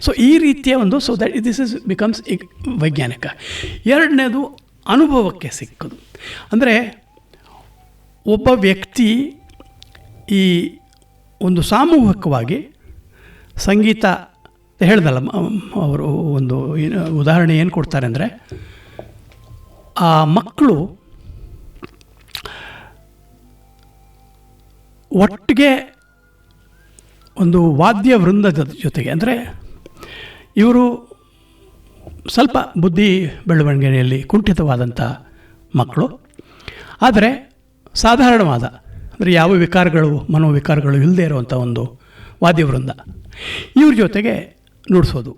ಸೊ ಈ ರೀತಿಯ ಒಂದು, so that this is becomes ವೈಜ್ಞಾನಿಕ. 2ನೇದು ಅನುಭವಕ್ಕೆ ಸಿಕ್ಕೋದು. ಅಂದರೆ ಒಬ್ಬ ವ್ಯಕ್ತಿ ಈ ಒಂದು ಸಾಮೂಹಿಕವಾಗಿ ಸಂಗೀತ ಹೇಳ್ದಲ್ಲ, ಅವರು ಒಂದು ಉದಾಹರಣೆ ಏನು ಕೊಡ್ತಾರೆ ಅಂದರೆ, ಆ ಮಕ್ಕಳು ಒಟ್ಟಿಗೆ ಒಂದು ವಾದ್ಯ ವೃಂದದ ಜೊತೆಗೆ, ಅಂದರೆ ಇವರು ಸ್ವಲ್ಪ ಬುದ್ಧಿ ಬೆಳವಣಿಗೆಯಲ್ಲಿ ಕುಂಠಿತವಾದಂಥ ಮಕ್ಕಳು, ಆದರೆ ಸಾಧಾರಣವಾದ, ಅಂದರೆ ಯಾವ ವಿಕಾರಗಳು ಮನೋವಿಕಾರಗಳು ಇಲ್ಲದೆ ಇರುವಂಥ ಒಂದು ವಾದ್ಯವೃಂದ, ಇವ್ರ ಜೊತೆಗೆ ನುಡಿಸೋದು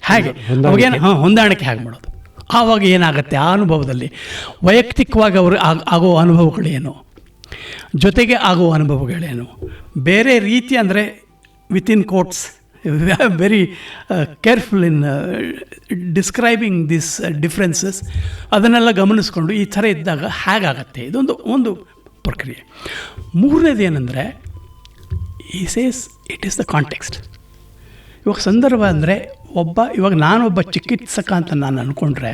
ಹೇಗೆ, ಅವಾಗೇನು ಹೊಂದಾಣಿಕೆ ಹೇಗೆ ಮಾಡೋದು. ಆವಾಗ ಏನಾಗುತ್ತೆ, ಆ ಅನುಭವದಲ್ಲಿ ವೈಯಕ್ತಿಕವಾಗಿ ಅವರು ಆಗೋ ಅನುಭವಗಳೇನು, ಜೊತೆಗೆ ಆಗೋ ಅನುಭವಗಳೇನು, ಬೇರೆ ರೀತಿ, ಅಂದರೆ within quotes very careful in describing this differences, ಅದನ್ನೆಲ್ಲ ಗಮನಿಸ್ಕೊಂಡು ಈ ಥರ ಇದ್ದಾಗ ಹೇಗಾಗತ್ತೆ, ಇದೊಂದು ಪ್ರಕ್ರಿಯೆ. 3ನೇದು ಏನಂದರೆ, ಈ says it is the context. ಇವಾಗ ಸಂದರ್ಭ ಅಂದರೆ, ಇವಾಗ ನಾನೊಬ್ಬ ಚಿಕಿತ್ಸಕ ಅಂತ ನಾನು ಅಂದ್ಕೊಂಡ್ರೆ,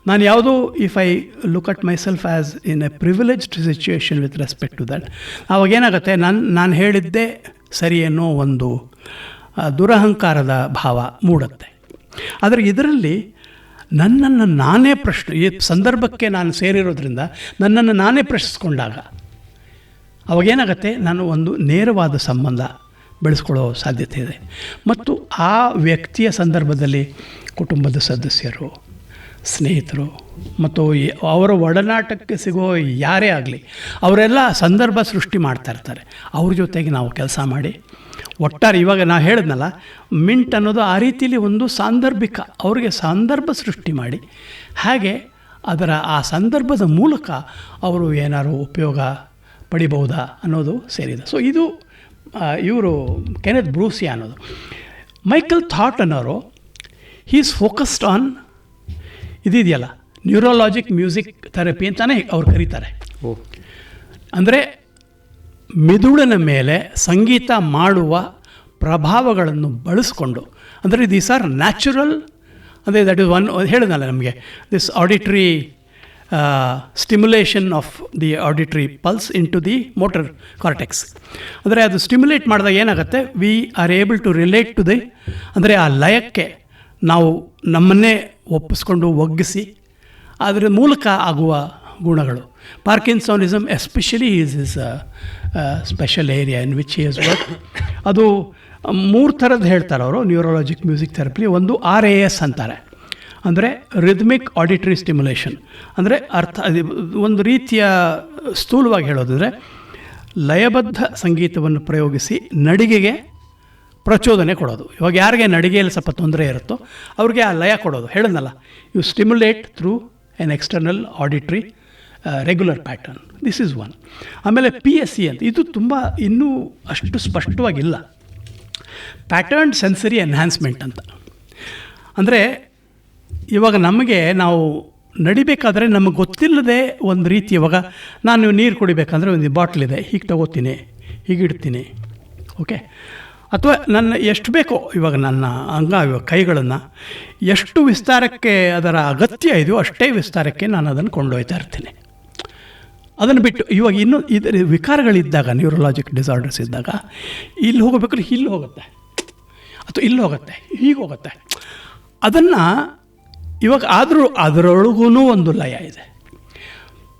ನಾನು ಯಾವುದೋ if I look at myself as in a privileged situation with respect to that, ಆವಾಗೇನಾಗುತ್ತೆ, ನಾನು ಹೇಳಿದ್ದೇ ಸರಿ ಅನ್ನೋ ಒಂದು ದುರಹಂಕಾರದ ಭಾವ ಮೂಡುತ್ತೆ. ಆದರೆ ಇದರಲ್ಲಿ ನನ್ನನ್ನು ನಾನೇ ಈ ಸಂದರ್ಭಕ್ಕೆ ನಾನು ಸೇರಿರೋದ್ರಿಂದ ನನ್ನನ್ನು ನಾನೇ ಪ್ರಶ್ನಿಸ್ಕೊಂಡಾಗ ಅವಾಗೇನಾಗುತ್ತೆ, ನಾನು ಒಂದು ನೇರವಾದ ಸಂಬಂಧ ಬೆಳೆಸ್ಕೊಳ್ಳೋ ಸಾಧ್ಯತೆ ಇದೆ. ಮತ್ತು ಆ ವ್ಯಕ್ತಿಯ ಸಂದರ್ಭದಲ್ಲಿ ಕುಟುಂಬದ ಸದಸ್ಯರು, ಸ್ನೇಹಿತರು ಮತ್ತು ಅವರ ಒಡನಾಟಕ್ಕೆ ಸಿಗೋ ಯಾರೇ ಆಗಲಿ, ಅವರೆಲ್ಲ ಸಂದರ್ಭ ಸೃಷ್ಟಿ ಮಾಡ್ತಾ ಇರ್ತಾರೆ. ಅವ್ರ ಜೊತೆಗೆ ನಾವು ಕೆಲಸ ಮಾಡಿ ಒಟ್ಟಾರೆ, ಇವಾಗ ನಾವು ಹೇಳಿದ್ನಲ್ಲ, ಮಿಂಟ್ ಅನ್ನೋದು ಆ ರೀತಿಯಲ್ಲಿ ಒಂದು ಸಾಂದರ್ಭಿಕ, ಅವರಿಗೆ ಸಂದರ್ಭ ಸೃಷ್ಟಿ ಮಾಡಿ ಹಾಗೆ ಆ ಸಂದರ್ಭದ ಮೂಲಕ ಅವರು ಏನಾದ್ರು ಉಪಯೋಗ ಪಡಿಬಹುದಾ ಅನ್ನೋದು ಸೇರಿದೆ. ಸೊ ಇದು ಇವರು ಕೆನೆತ್ ಬ್ರೂಸಿಯಾ ಅನ್ನೋದು. ಮೈಕಲ್ ಥಾಟ್ ಅನ್ನೋರು, ಹೀ ಈಸ್ ಫೋಕಸ್ಡ್ ಆನ್ ಇದೆಯಲ್ಲ ನ್ಯೂರೋಲಾಜಿಕ್ ಮ್ಯೂಸಿಕ್ ಥೆರಪಿ ಅಂತಾನೆ ಅವ್ರು ಕರೀತಾರೆ. ಅಂದರೆ ಮೆದುಳಿನ ಮೇಲೆ ಸಂಗೀತ ಮಾಡುವ ಪ್ರಭಾವಗಳನ್ನು ಬಳಸ್ಕೊಂಡು, ಅಂದರೆ ದೀಸ್ ಆರ್ ನ್ಯಾಚುರಲ್, ಅಂದರೆ ದಟ್ ಇಸ್ ಒನ್ ಹೇಳಿದ್ನಲ್ಲ ನಮಗೆ, this auditory stimulation of the auditory pulse into the motor cortex. ಅಂದರೆ ಅದು ಸ್ಟಿಮ್ಯುಲೇಟ್ ಮಾಡಿದಾಗ ಏನಾಗುತ್ತೆ, we are able to relate to the, ಅಂದರೆ ಆ ಲಯಕ್ಕೆ ನಾವು ನಮ್ಮನ್ನೇ ಒಪ್ಪಿಸ್ಕೊಂಡು ಒಗ್ಗಿಸಿ ಅದರ ಮೂಲಕ ಆಗುವ ಗುಣಗಳು. Parkinsonism especially is is special area in which is work. ಅದು 3 ಥರದ್ದು ಹೇಳ್ತಾರೆ ಅವರು ನ್ಯೂರೋಲಾಜಿಕ್ ಮ್ಯೂಸಿಕ್ ಥೆರಪಿ. ಒಂದು RAS ಅಂತಾರೆ, ಅಂದರೆ ರಿದ್ಮಿಕ್ ಆಡಿಟ್ರಿ ಸ್ಟಿಮ್ಯುಲೇಷನ್. ಅಂದರೆ ಒಂದು ರೀತಿಯ ಸ್ಥೂಲವಾಗಿ ಹೇಳೋದಾದರೆ, ಲಯಬದ್ಧ ಸಂಗೀತವನ್ನು ಪ್ರಯೋಗಿಸಿ ನಡಿಗೆಗೆ ಪ್ರಚೋದನೆ ಕೊಡೋದು. ಇವಾಗ ಯಾರಿಗೆ ನಡಿಗೆಯಲ್ಲಿ ಸ್ವಲ್ಪ ತೊಂದರೆ ಇರುತ್ತೋ ಅವ್ರಿಗೆ ಆ ಲಯ ಕೊಡೋದು. ಹೇಳಿದ್ನಲ್ಲ, you stimulate through an external auditory regular pattern. This is one. ಆಮೇಲೆ PSE ಅಂತ, ಇದು ತುಂಬ ಇನ್ನೂ ಅಷ್ಟು ಸ್ಪಷ್ಟವಾಗಿಲ್ಲ. ಪ್ಯಾಟರ್ನ್ ಸೆನ್ಸರಿ ಎನ್ಹ್ಯಾನ್ಸ್ಮೆಂಟ್ ಅಂತ. ಅಂದರೆ ಇವಾಗ ನಮಗೆ ನಾವು ನಡಿಬೇಕಾದ್ರೆ ನಮಗೆ ಗೊತ್ತಿಲ್ಲದೆ ಒಂದು ರೀತಿ, ಇವಾಗ ನಾನು ನೀರು ಕುಡಿಬೇಕಂದ್ರೆ ಒಂದು ಬಾಟ್ಲಿದೆ, ಹೀಗೆ ತಗೋತೀನಿ, ಹೀಗೆ ಇಡ್ತೀನಿ, ಓಕೆ. ಅಥವಾ ನನ್ನ ಎಷ್ಟು ಬೇಕೋ ಇವಾಗ ನನ್ನ ಕೈಗಳನ್ನು ಎಷ್ಟು ವಿಸ್ತಾರಕ್ಕೆ ಅದರ ಅಗತ್ಯ ಇದೆಯೋ ಅಷ್ಟೇ ವಿಸ್ತಾರಕ್ಕೆ ನಾನು ಅದನ್ನು ಕೊಂಡೊಯ್ತಾ ಇರ್ತೀನಿ. ಅದನ್ನು ಬಿಟ್ಟು ಇವಾಗ ಇನ್ನೂ ಇದರ ವಿಕಾರಗಳಿದ್ದಾಗ, ನ್ಯೂರಲಾಜಿಕ್ ಡಿಸಾರ್ಡರ್ಸ್ ಇದ್ದಾಗ, ಇಲ್ಲಿ ಹೋಗಬೇಕಾದ್ರೆ ಇಲ್ಲಿ ಹೋಗುತ್ತೆ, ಅಥವಾ ಇಲ್ಲಿ ಹೋಗುತ್ತೆ, ಹೀಗೆ ಹೋಗುತ್ತೆ. ಅದನ್ನು ಇವಾಗ ಆದರೂ ಅದರೊಳಗೂ ಒಂದು ಲಯ ಇದೆ.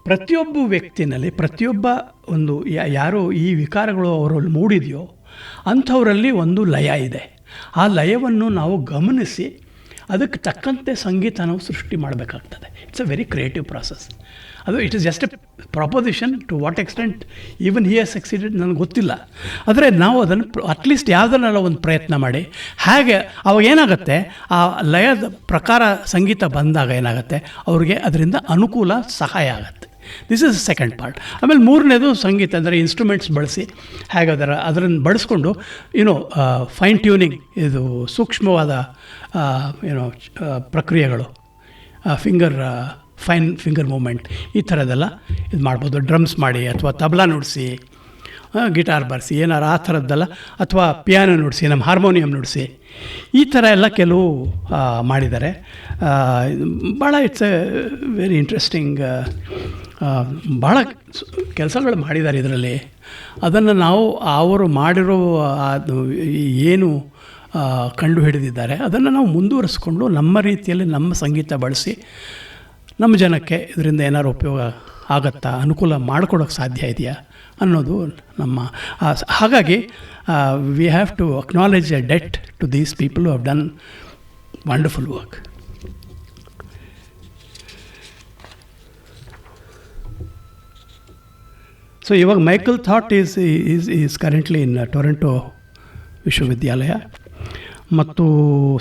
ಪ್ರತಿಯೊಬ್ಬ ವ್ಯಕ್ತಿನಲ್ಲಿ, ಪ್ರತಿಯೊಬ್ಬ ಒಂದು ಯಾರು ಈ ವಿಕಾರಗಳು ಅವರಲ್ಲಿ ಮೂಡಿದೆಯೋ ಅಂಥವರಲ್ಲಿ ಒಂದು ಲಯ ಇದೆ. ಆ ಲಯವನ್ನು ನಾವು ಗಮನಿಸಿ ಅದಕ್ಕೆ ತಕ್ಕಂತೆ ಸಂಗೀತ ನಾವು ಸೃಷ್ಟಿ ಮಾಡಬೇಕಾಗ್ತದೆ. It's a very creative process. ಅದು it is just a proposition. To what extent even he has succeeded ನನಗೆ ಗೊತ್ತಿಲ್ಲ. ಆದರೆ ನಾವು ಅದನ್ನು ಅಟ್ಲೀಸ್ಟ್ ಯಾವುದನ್ನೆಲ್ಲ ಒಂದು ಪ್ರಯತ್ನ ಮಾಡಿ, ಹಾಗೆ ಅವಾಗ ಏನಾಗುತ್ತೆ, ಆ ಲಯದ ಪ್ರಕಾರ ಸಂಗೀತ ಬಂದಾಗ ಏನಾಗುತ್ತೆ, ಅವ್ರಿಗೆ ಅದರಿಂದ ಅನುಕೂಲ, ಸಹಾಯ ಆಗುತ್ತೆ. This is second part. ಆಮೇಲೆ ಮೂರನೇದು ಸಂಗೀತ ಅಂದರೆ ಇನ್ಸ್ಟ್ರೂಮೆಂಟ್ಸ್ ಬಳಸಿ ಹೇಗೆ ಅದನ್ನು ಬಳಸ್ಕೊಂಡು ಫೈನ್ ಟ್ಯೂನಿಂಗ್, ಇದು ಸೂಕ್ಷ್ಮವಾದ ಪ್ರಕ್ರಿಯೆಗಳು, ಫೈನ್ ಫಿಂಗರ್ ಮೂಮೆಂಟ್, ಈ ಥರದ್ದೆಲ್ಲ ಇದು ಮಾಡ್ಬೋದು. ಡ್ರಮ್ಸ್ ಮಾಡಿ, ಅಥವಾ ತಬಲಾ ನುಡಿಸಿ, ಗಿಟಾರ್ ಬಾರಿಸಿ, ಏನಾರು ಆ ಥರದ್ದೆಲ್ಲ, ಅಥವಾ ಪಿಯಾನೋ ನುಡಿಸಿ, ನಮ್ಮ ಹಾರ್ಮೋನಿಯಂ ನುಡಿಸಿ, ಈ ಥರ ಎಲ್ಲ ಕೆಲವು ಮಾಡಿದ್ದಾರೆ. ಭಾಳ ಇಟ್ಸ್ ಎ ವೆರಿ ಇಂಟ್ರೆಸ್ಟಿಂಗ್, ಭಾಳ ಕೆಲಸಗಳು ಮಾಡಿದ್ದಾರೆ ಇದರಲ್ಲಿ. ಅದನ್ನು ನಾವು ಅವರು ಮಾಡಿರೋ ಏನು ಕಂಡು ಹಿಡಿದಿದ್ದಾರೆ ಅದನ್ನು ನಾವು ಮುಂದುವರಿಸ್ಕೊಂಡು ನಮ್ಮ ರೀತಿಯಲ್ಲಿ ನಮ್ಮ ಸಂಗೀತ ಬಳಸಿ ನಮ್ಮ ಜನಕ್ಕೆ ಇದರಿಂದ ಏನಾದ್ರು ಉಪಯೋಗ ಆಗತ್ತಾ, ಅನುಕೂಲ ಮಾಡಿಕೊಡೋಕ್ಕೆ ಸಾಧ್ಯ ಇದೆಯಾ ಅನ್ನೋದು ನಮ್ಮ. ಹಾಗಾಗಿ we have to acknowledge a debt to these people who have done wonderful work. So ಇವಾಗ Michael Thaut is currently in Toronto ವಿಶ್ವವಿದ್ಯಾಲಯ ಮತ್ತು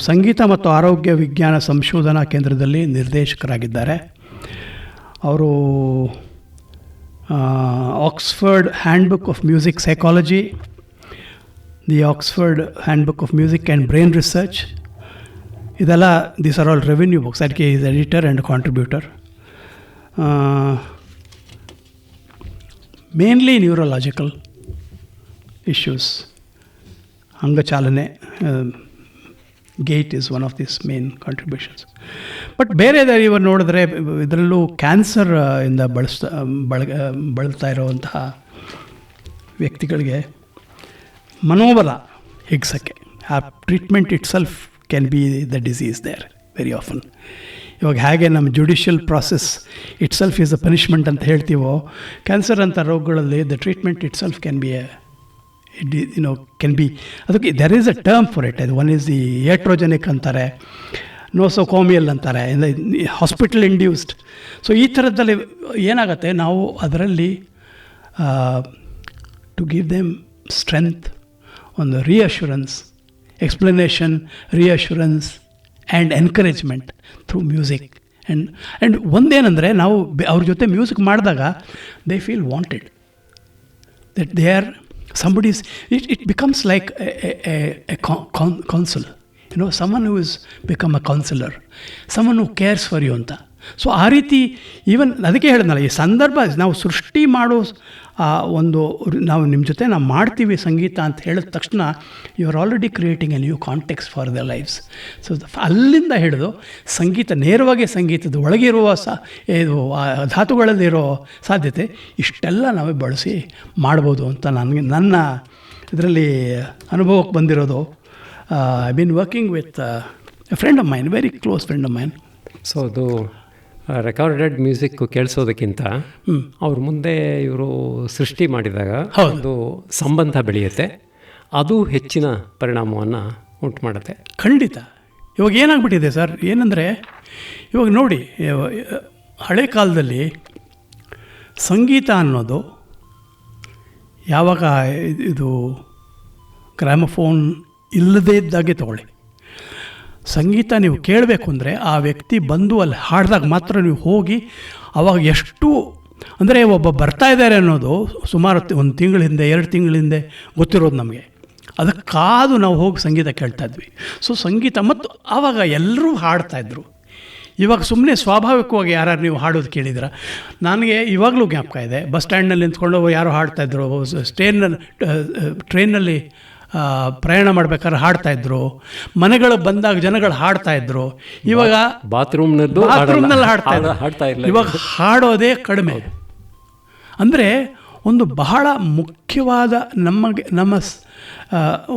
ಸಂಗೀತ ಮತ್ತು ಆರೋಗ್ಯ ವಿಜ್ಞಾನ ಸಂಶೋಧನಾ ಕೇಂದ್ರದಲ್ಲಿ ನಿರ್ದೇಶಕರಾಗಿದ್ದಾರೆ. ಅವರು Oxford handbook of music psychology, the Oxford handbook of music and brain research, ಇದೆಲ್ಲ these are all revenue books. ಅದಕ್ಕೆ is editor and contributor. Mainly neurological issues, ಅಂಗಚಾಲನೆ, gait is one of this main contributions. But ಬೇರೆ ಇವರು ನೋಡಿದ್ರೆ ಇದರಲ್ಲೂ cancer ಇಂದ ಬಳಲ್ತಾ ಇರೋವಂತಹ ವ್ಯಕ್ತಿಗಳಿಗೆ ಮನೋಬಲ ಹಿಗ್ಸೋಕ್ಕೆ, ಆ treatment itself can be the disease there very often. ಇವಾಗ ಹೇಗೆ ನಮ್ಮ judicial process itself is a punishment ಅಂತ ಹೇಳ್ತೀವೋ, ಕ್ಯಾನ್ಸರ್ ಅಂತ ರೋಗಗಳಲ್ಲಿ the treatment itself can be can be, ಅದಕ್ಕೆ there is a term for it. ಅದು one is the iatrogenic ಅಂತಾರೆ, ನೋಸೋಕೋಮಿಯಲ್ ಅಂತಾರೆ, ಹಾಸ್ಪಿಟಲ್ ಇಂಡ್ಯೂಸ್ಡ್. ಸೊ ಈ ಥರದ್ದಲ್ಲಿ ಏನಾಗುತ್ತೆ, ನಾವು ಅದರಲ್ಲಿ ಟು ಗಿವ್ ದೆಮ್ ಸ್ಟ್ರೆಂತ್, ಒಂದು reassurance, explanation, reassurance and encouragement through music. And ಒಂದೇನೆಂದರೆ, ನಾವು ಅವ್ರ ಜೊತೆ ಮ್ಯೂಸಿಕ್ ಮಾಡಿದಾಗ they feel wanted, that they are somebody's, it becomes like a counsel, someone who has become a counselor, someone who cares for you ಅಂತ. So ಆ ರೀತಿ even ಅದಕ್ಕೆ ಹೇಳಿದ್ನಲ್ಲ, ಈ ಸಂದರ್ಭ ನಾವು ಸೃಷ್ಟಿ ಮಾಡೋ ಒಂದು, ನಾವು ನಿಮ್ಮ ಜೊತೆ ನಾವು ಮಾಡ್ತೀವಿ ಸಂಗೀತ ಅಂತ ಹೇಳಿದ ತಕ್ಷಣ you are already creating a new context for the lifes. So ಅಲ್ಲಿಂದ ಹಿಡಿದು ಸಂಗೀತ, ನೇರವಾಗಿ ಸಂಗೀತದ ಒಳಗಿರುವ ಇದು ಧಾತುಗಳಲ್ಲಿರೋ ಸಾಧ್ಯತೆ ಇಷ್ಟೆಲ್ಲ ನಾವೇ ಬಳಸಿ ಮಾಡ್ಬೋದು ಅಂತ ನನ್ನ ಇದರಲ್ಲಿ ಅನುಭವಕ್ಕೆ ಬಂದಿರೋದು. I been working with A friend of main, very close friend of main. So ಅದು ರೆಕಾರ್ಡೆಡ್ ಮ್ಯೂಸಿಕ್ ಕೇಳಿಸೋದಕ್ಕಿಂತ ಅವ್ರ ಮುಂದೆ ಇವರು ಸೃಷ್ಟಿ ಮಾಡಿದಾಗ ಒಂದು ಸಂಬಂಧ ಬೆಳೆಯುತ್ತೆ, ಅದು ಹೆಚ್ಚಿನ ಪರಿಣಾಮವನ್ನು ಉಂಟು ಮಾಡುತ್ತೆ. ಖಂಡಿತ. ಇವಾಗ ಏನಾಗ್ಬಿಟ್ಟಿದೆ ಸರ್, ಏನಂದರೆ ಇವಾಗ ನೋಡಿ, ಹಳೆ ಕಾಲದಲ್ಲಿ ಸಂಗೀತ ಅನ್ನೋದು ಯಾವಾಗ ಇದು ಗ್ರಾಮಫೋನ್ ಇಲ್ಲದೇ ಇದ್ದಾಗೆ ತಗೊಳ್ಳಿ, ಸಂಗೀತ ನೀವು ಕೇಳಬೇಕು ಅಂದರೆ ಆ ವ್ಯಕ್ತಿ ಬಂದು ಅಲ್ಲಿ ಹಾಡಿದಾಗ ಮಾತ್ರ ನೀವು ಹೋಗಿ ಅವಾಗ ಎಷ್ಟು ಅಂದರೆ ಒಬ್ಬ ಬರ್ತಾ ಇದ್ದಾರೆ ಅನ್ನೋದು ಸುಮಾರು ಒಂದು ತಿಂಗಳ ಹಿಂದೆ 2 ತಿಂಗಳ ಹಿಂದೆ ಗೊತ್ತಿರೋದು ನಮಗೆ. ಅದಕ್ಕಾದು ನಾವು ಹೋಗಿ ಸಂಗೀತ ಕೇಳ್ತಾ ಇದ್ವಿ. ಸೊ ಸಂಗೀತ ಮತ್ತು ಆವಾಗ ಎಲ್ಲರೂ ಹಾಡ್ತಾಯಿದ್ರು. ಇವಾಗ ಸುಮ್ಮನೆ ಸ್ವಾಭಾವಿಕವಾಗಿ ಯಾರು ನೀವು ಹಾಡೋದು ಕೇಳಿದ್ರ? ನನಗೆ ಇವಾಗಲೂ ಜ್ಞಾಪಕ ಇದೆ, ಬಸ್ ಸ್ಟ್ಯಾಂಡ್ನಲ್ಲಿ ನಿಂತ್ಕೊಂಡು ಯಾರೋ ಹಾಡ್ತಾಯಿದ್ರು, ಟ್ರೈನಲ್ಲಿ ಪ್ರಯಾಣ ಮಾಡ್ಬೇಕಾದ್ರೆ ಹಾಡ್ತಾಯಿದ್ರು, ಮನೆಗಳು ಬಂದಾಗ ಜನಗಳು ಹಾಡ್ತಾಯಿದ್ರು. ಇವಾಗ ಬಾತ್ರೂಮ್ನಲ್ಲಿ ಹಾಡ್ತಾಯಿದ್ರು. ಇವಾಗ ಹಾಡೋದೇ ಕಡಿಮೆ. ಅಂದರೆ ಒಂದು ಬಹಳ ಮುಖ್ಯವಾದ ನಮ್ಮ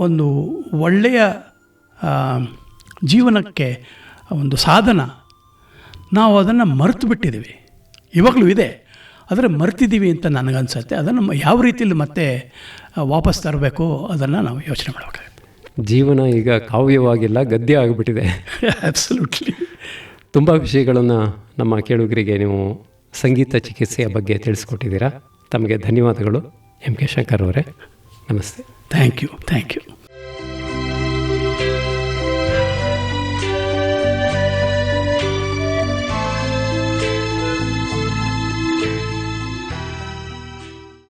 ಒಂದು ಒಳ್ಳೆಯ ಜೀವನಕ್ಕೆ ಒಂದು ಸಾಧನ, ನಾವು ಅದನ್ನು ಮರೆತು ಬಿಟ್ಟಿದ್ದೀವಿ. ಇವಾಗಲೂ ಇದೆ, ಆದರೆ ಮರ್ತಿದ್ದೀವಿ ಅಂತ ನನಗನ್ಸುತ್ತೆ. ಅದನ್ನು ಯಾವ ರೀತಿಯಲ್ಲಿ ಮತ್ತೆ ವಾಪಸ್ ತರಬೇಕು ಅದನ್ನು ನಾವು ಯೋಚನೆ ಮಾಡಬೇಕಾಗುತ್ತೆ. ಜೀವನ ಈಗ ಕಾವ್ಯವಾಗಿಲ್ಲ, ಗದ್ಯ ಆಗಿಬಿಟ್ಟಿದೆ. ಅಬ್ಸಲ್ಯೂಟ್ಲಿ. ತುಂಬ ವಿಷಯಗಳನ್ನು ನಮ್ಮ ಕೇಳುಗರಿಗೆ ನೀವು ಸಂಗೀತ ಚಿಕಿತ್ಸೆಯ ಬಗ್ಗೆ ತಿಳಿಸ್ಕೊಟ್ಟಿದ್ದೀರಾ. ತಮಗೆ ಧನ್ಯವಾದಗಳು ಎಂ ಕೆ ಶಂಕರ್ ಅವರೇ. ನಮಸ್ತೆ. Thank you.